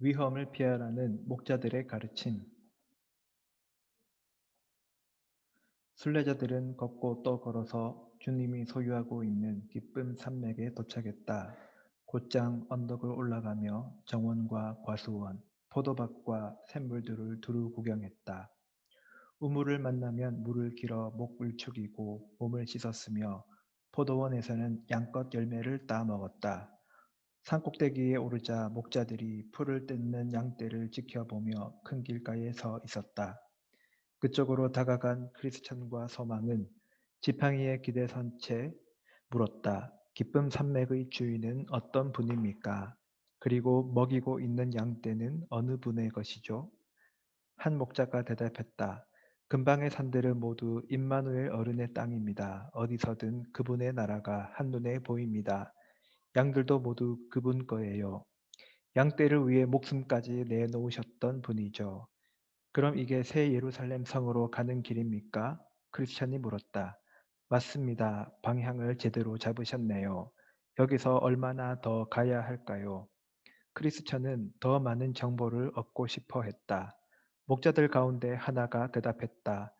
위험을 피하라는 목자들의 가르침. 순례자들은 걷고 또 걸어서 주님이 소유하고 있는 기쁨 산맥에 도착했다. 곧장 언덕을 올라가며 정원과 과수원, 포도밭과 샘물들을 두루 구경했다. 우물을 만나면 물을 길어 목을 축이고 몸을 씻었으며 포도원에서는 양껏 열매를 따 먹었다. 산꼭대기에 오르자 목자들이 풀을 뜯는 양떼를 지켜보며 큰 길가에 서 있었다. 그쪽으로 다가간 크리스천과 서망은 지팡이에 기대 선 채 물었다. 기쁨 산맥의 주인은 어떤 분입니까? 그리고 먹이고 있는 양떼는 어느 분의 것이죠? 한 목자가 대답했다. 근방의 산들은 모두 임마누엘 어른의 땅입니다. 어디서든 그분의 나라가 한눈에 보입니다. 양들도 모두 그분 거예요. 양떼를 위해 목숨까지 내놓으셨던 분이죠. 그럼 이게 새 예루살렘 성으로 가는 길입니까? 크리스천이 물었다. 맞습니다. 방향을 제대로 잡으셨네요. 여기서 얼마나 더 가야 할까요? 크리스천은 더 많은 정보를 얻고 싶어 했다. 목자들 가운데 하나가 대답했다.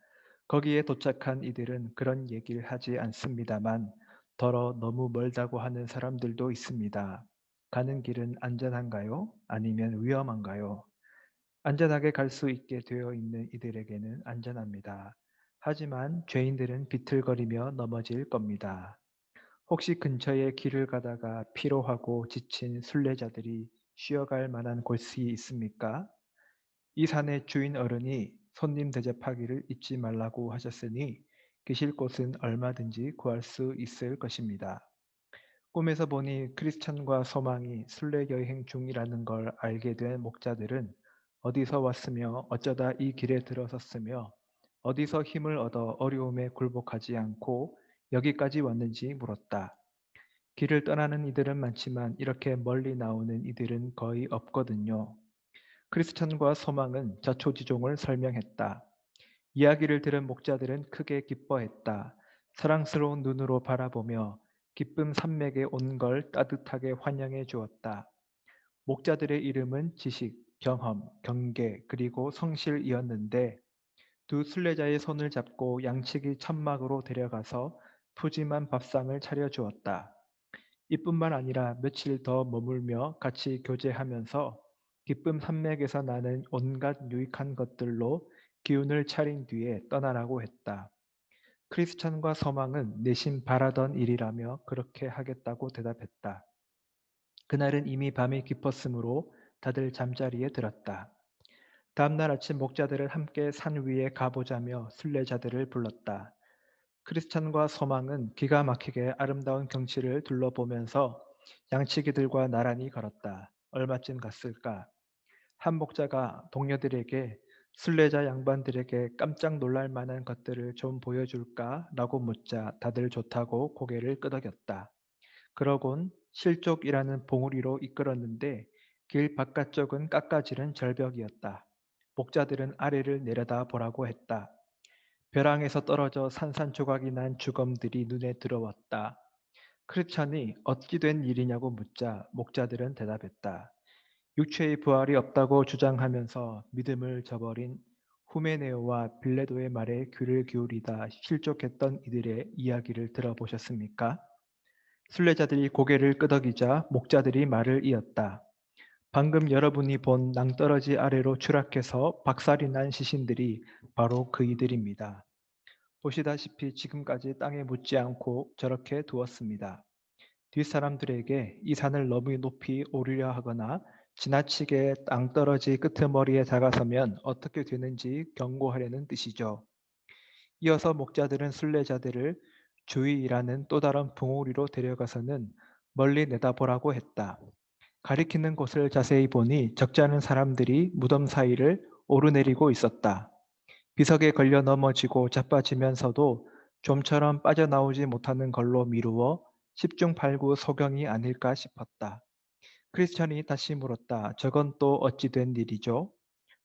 거기에 도착한 이들은 그런 얘기를 하지 않습니다만 더러 너무 멀다고 하는 사람들도 있습니다. 가는 길은 안전한가요? 아니면 위험한가요? 안전하게 갈 수 있게 되어 있는 이들에게는 안전합니다. 하지만 죄인들은 비틀거리며 넘어질 겁니다. 혹시 근처에 길을 가다가 피로하고 지친 순례자들이 쉬어갈 만한 곳이 있습니까? 이 산의 주인 어른이 손님 대접하기를 잊지 말라고 하셨으니 계실 곳은 얼마든지 구할 수 있을 것입니다. 꿈에서 보니 크리스천과 소망이 순례 여행 중이라는 걸 알게 된 목자들은 어디서 왔으며 어쩌다 이 길에 들어섰으며 어디서 힘을 얻어 어려움에 굴복하지 않고 여기까지 왔는지 물었다. 길을 떠나는 이들은 많지만 이렇게 멀리 나오는 이들은 거의 없거든요. 크리스천과 소망은 자초지종을 설명했다. 이야기를 들은 목자들은 크게 기뻐했다. 사랑스러운 눈으로 바라보며 기쁨 산맥에 온 걸 따뜻하게 환영해 주었다. 목자들의 이름은 지식, 경험, 경계, 그리고 성실이었는데 두 순례자의 손을 잡고 양치기 천막으로 데려가서 푸짐한 밥상을 차려주었다. 이뿐만 아니라 며칠 더 머물며 같이 교제하면서 기쁨 산맥에서 나는 온갖 유익한 것들로 기운을 차린 뒤에 떠나라고 했다. 크리스천과 서망은 내심 바라던 일이라며 그렇게 하겠다고 대답했다. 그날은 이미 밤이 깊었으므로 다들 잠자리에 들었다. 다음날 아침 목자들은 함께 산 위에 가보자며 순례자들을 불렀다. 크리스찬과 소망은 기가 막히게 아름다운 경치를 둘러보면서 양치기들과 나란히 걸었다. 얼마쯤 갔을까? 한 목자가 동료들에게 순례자 양반들에게 깜짝 놀랄 만한 것들을 좀 보여줄까? 라고 묻자 다들 좋다고 고개를 끄덕였다. 그러곤 실족이라는 봉우리로 이끌었는데 길 바깥쪽은 깎아지른 절벽이었다. 목자들은 아래를 내려다 보라고 했다. 벼랑에서 떨어져 산산조각이 난 주검들이 눈에 들어왔다. 크리스천이 어찌 된 일이냐고 묻자 목자들은 대답했다. 육체의 부활이 없다고 주장하면서 믿음을 저버린 후메네오와 빌레도의 말에 귀를 기울이다 실족했던 이들의 이야기를 들어보셨습니까? 순례자들이 고개를 끄덕이자 목자들이 말을 이었다. 방금 여러분이 본 낭떠러지 아래로 추락해서 박살이 난 시신들이 바로 그이들입니다. 보시다시피 지금까지 땅에 묻지 않고 저렇게 두었습니다. 뒷사람들에게 이 산을 너무 높이 오르려 하거나 지나치게 땅떨어지 끄트머리에 다가서면 어떻게 되는지 경고하려는 뜻이죠. 이어서 목자들은 순례자들을 주의라는 또 다른 봉우리로 데려가서는 멀리 내다보라고 했다. 가리키는 곳을 자세히 보니 적지 않은 사람들이 무덤 사이를 오르내리고 있었다. 비석에 걸려 넘어지고 자빠지면서도 좀처럼 빠져나오지 못하는 걸로 미루어 십중팔구 소경이 아닐까 싶었다. 크리스천이 다시 물었다. 저건 또 어찌 된 일이죠?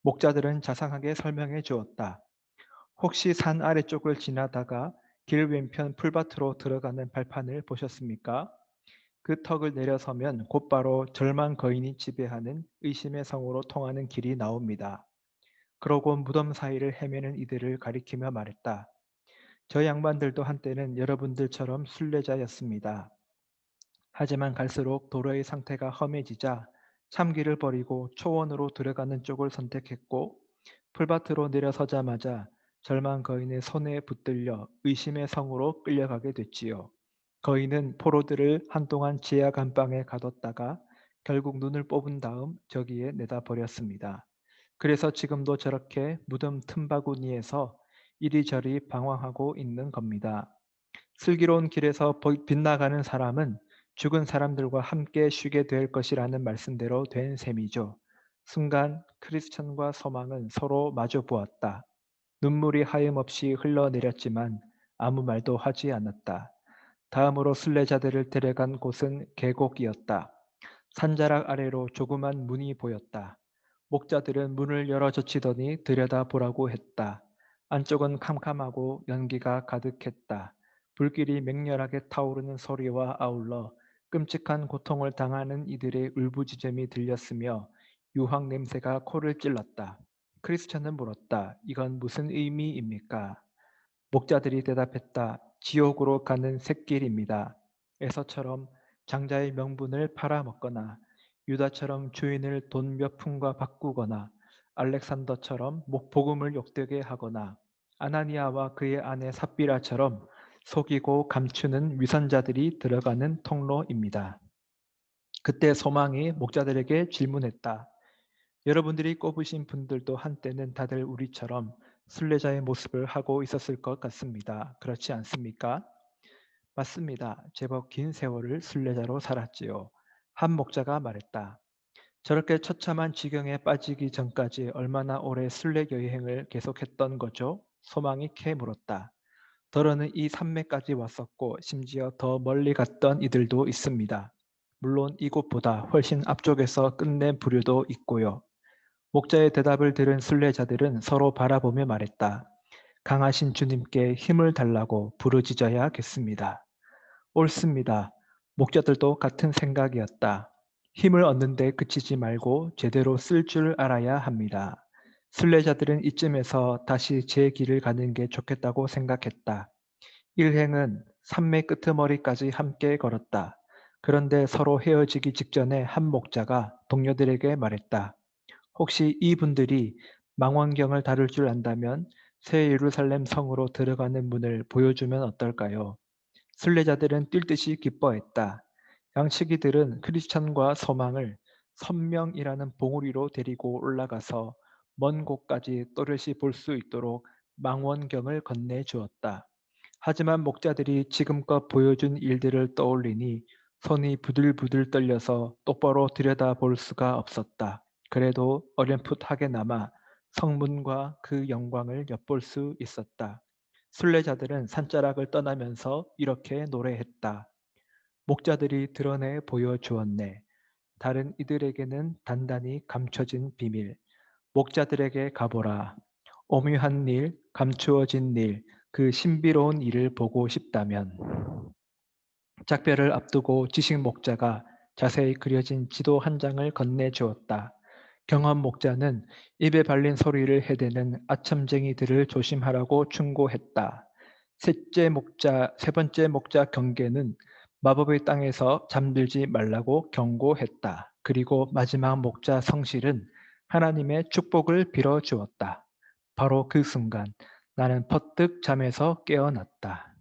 목자들은 자상하게 설명해 주었다. 혹시 산 아래쪽을 지나다가 길 왼편 풀밭으로 들어가는 발판을 보셨습니까? 그 턱을 내려서면 곧바로 절망 거인이 지배하는 의심의 성으로 통하는 길이 나옵니다. 그러고 무덤 사이를 헤매는 이들을 가리키며 말했다. 저 양반들도 한때는 여러분들처럼 순례자였습니다. 하지만 갈수록 도로의 상태가 험해지자 참길을 버리고 초원으로 들어가는 쪽을 선택했고 풀밭으로 내려서자마자 절망 거인의 손에 붙들려 의심의 성으로 끌려가게 됐지요. 거인은 포로들을 한동안 지하 감방에 가뒀다가 결국 눈을 뽑은 다음 저기에 내다 버렸습니다. 그래서 지금도 저렇게 무덤 틈바구니에서 이리저리 방황하고 있는 겁니다. 슬기로운 길에서 빗나가는 사람은 죽은 사람들과 함께 쉬게 될 것이라는 말씀대로 된 셈이죠. 순간 크리스천과 소망은 서로 마주 보았다. 눈물이 하염없이 흘러내렸지만 아무 말도 하지 않았다. 다음으로 순례자들을 데려간 곳은 계곡이었다. 산자락 아래로 조그만 문이 보였다. 목자들은 문을 열어젖히더니 들여다보라고 했다. 안쪽은 캄캄하고 연기가 가득했다. 불길이 맹렬하게 타오르는 소리와 아울러 끔찍한 고통을 당하는 이들의 울부짖음이 들렸으며 유황 냄새가 코를 찔렀다. 크리스천은 물었다. 이건 무슨 의미입니까? 목자들이 대답했다. 지옥으로 가는 샛길입니다. 에서처럼 장자의 명분을 팔아먹거나 유다처럼 주인을 돈 몇 푼과 바꾸거나 알렉산더처럼 복음을 욕되게 하거나 아나니아와 그의 아내 삽비라처럼 속이고 감추는 위선자들이 들어가는 통로입니다. 그때 소망이 목자들에게 질문했다. 여러분들이 꼽으신 분들도 한때는 다들 우리처럼 순례자의 모습을 하고 있었을 것 같습니다. 그렇지 않습니까? 맞습니다. 제법 긴 세월을 순례자로 살았지요. 한 목자가 말했다. 저렇게 처참한 지경에 빠지기 전까지 얼마나 오래 순례 여행을 계속했던 거죠? 소망이 캐 물었다. 더러는 이 산맥까지 왔었고 심지어 더 멀리 갔던 이들도 있습니다. 물론 이곳보다 훨씬 앞쪽에서 끝낸 부류도 있고요. 목자의 대답을 들은 순례자들은 서로 바라보며 말했다. 강하신 주님께 힘을 달라고 부르짖어야겠습니다. 옳습니다. 목자들도 같은 생각이었다. 힘을 얻는데 그치지 말고 제대로 쓸 줄 알아야 합니다. 순례자들은 이쯤에서 다시 제 길을 가는 게 좋겠다고 생각했다. 일행은 산맥 끄트머리까지 함께 걸었다. 그런데 서로 헤어지기 직전에 한 목자가 동료들에게 말했다. 혹시 이분들이 망원경을 다룰 줄 안다면 새 예루살렘 성으로 들어가는 문을 보여주면 어떨까요? 순례자들은 뛸 듯이 기뻐했다. 양치기들은 크리스천과 소망을 선명이라는 봉우리로 데리고 올라가서 먼 곳까지 또렷이 볼 수 있도록 망원경을 건네주었다. 하지만 목자들이 지금껏 보여준 일들을 떠올리니 손이 부들부들 떨려서 똑바로 들여다볼 수가 없었다. 그래도 어렴풋하게나마 성문과 그 영광을 엿볼 수 있었다. 순례자들은 산자락을 떠나면서 이렇게 노래했다. 목자들이 드러내 보여주었네. 다른 이들에게는 단단히 감춰진 비밀. 목자들에게 가보라. 오묘한 일, 감추어진 일, 그 신비로운 일을 보고 싶다면. 작별을 앞두고 지식 목자가 자세히 그려진 지도 한 장을 건네주었다. 경험 목자는 입에 발린 소리를 해대는 아첨쟁이들을 조심하라고 충고했다. 세 번째 목자 경계는 마법의 땅에서 잠들지 말라고 경고했다. 그리고 마지막 목자 성실은 하나님의 축복을 빌어 주었다. 바로 그 순간 나는 퍼뜩 잠에서 깨어났다.